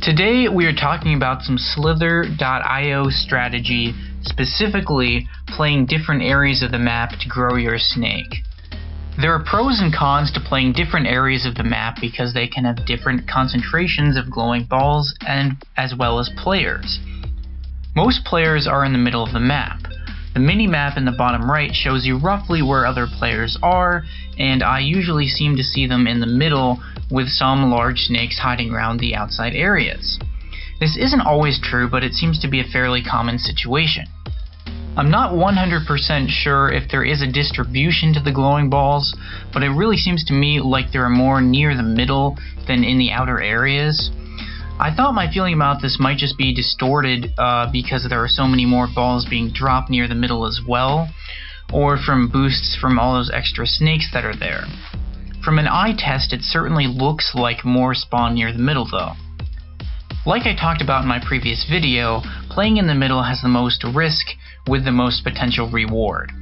Today we are talking about some Slither.io strategy, specifically playing different areas of the map to grow your snake. There are pros and cons to playing different areas of the map because they can have different concentrations of glowing balls and as well as players. Most players are in the middle of the map. The mini-map in the bottom right shows you roughly where other players are, and I usually seem to see them in the middle with some large snakes hiding around the outside areas. This isn't always true, but it seems to be a fairly common situation. I'm not 100% sure if there is a distribution to the glowing balls, but it really seems to me like there are more near the middle than in the outer areas. I thought my feeling about this might just be distorted because there are so many more balls being dropped near the middle as well, or from boosts from all those extra snakes that are there. From an eye test, it certainly looks like more spawn near the middle though. Like I talked about in my previous video, playing in the middle has the most risk with the most potential reward.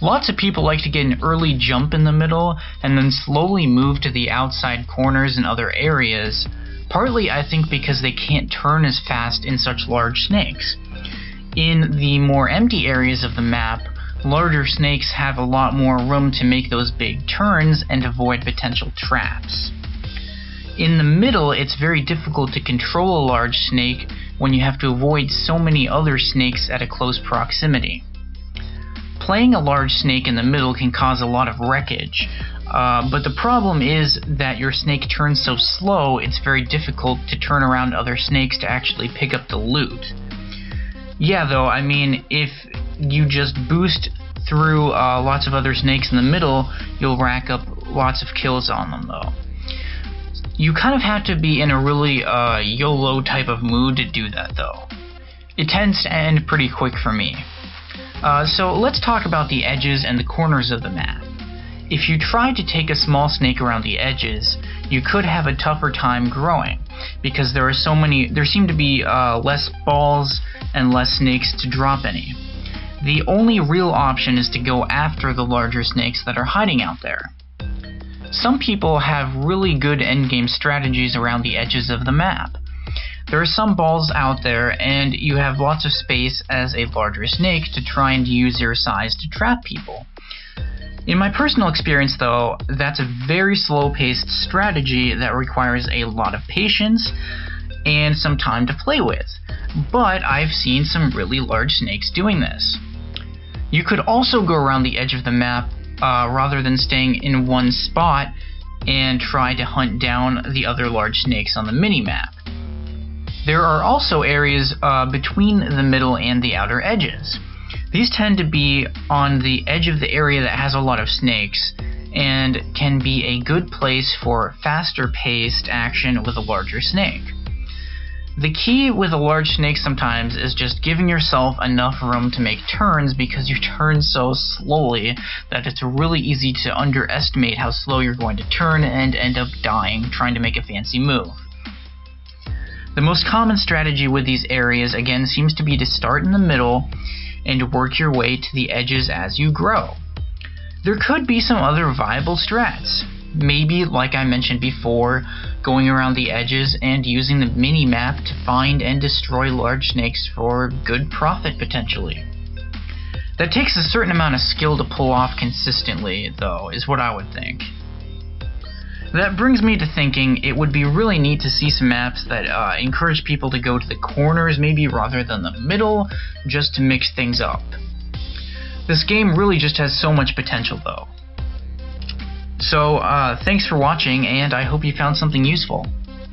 Lots of people like to get an early jump in the middle and then slowly move to the outside corners and other areas, partly I think because they can't turn as fast in such large snakes. In the more empty areas of the map, larger snakes have a lot more room to make those big turns and avoid potential traps. In the middle, it's very difficult to control a large snake when you have to avoid so many other snakes at a close proximity. Playing a large snake in the middle can cause a lot of wreckage, but the problem is that your snake turns so slow it's very difficult to turn around other snakes to actually pick up the loot. Yeah though, I mean, if you just boost through lots of other snakes in the middle, you'll rack up lots of kills on them though. You kind of have to be in a really YOLO type of mood to do that though. It tends to end pretty quick for me. So let's talk about the edges and the corners of the map. If you try to take a small snake around the edges, you could have a tougher time growing, because there seem to be less balls and less snakes to drop any. The only real option is to go after the larger snakes that are hiding out there. Some people have really good endgame strategies around the edges of the map. There are some balls out there, and you have lots of space as a larger snake to try and use your size to trap people. In my personal experience though, that's a very slow-paced strategy that requires a lot of patience and some time to play with, but I've seen some really large snakes doing this. You could also go around the edge of the map rather than staying in one spot and try to hunt down the other large snakes on the mini-map. There are also areas between the middle and the outer edges. These tend to be on the edge of the area that has a lot of snakes, and can be a good place for faster paced action with a larger snake. The key with a large snake sometimes is just giving yourself enough room to make turns, because you turn so slowly that it's really easy to underestimate how slow you're going to turn and end up dying trying to make a fancy move. The most common strategy with these areas again seems to be to start in the middle and work your way to the edges as you grow. There could be some other viable strats. Maybe, like I mentioned before, going around the edges and using the mini-map to find and destroy large snakes for good profit potentially. That takes a certain amount of skill to pull off consistently, though, is what I would think. That brings me to thinking it would be really neat to see some maps that encourage people to go to the corners maybe rather than the middle, just to mix things up. This game really just has so much potential though. So thanks for watching, and I hope you found something useful.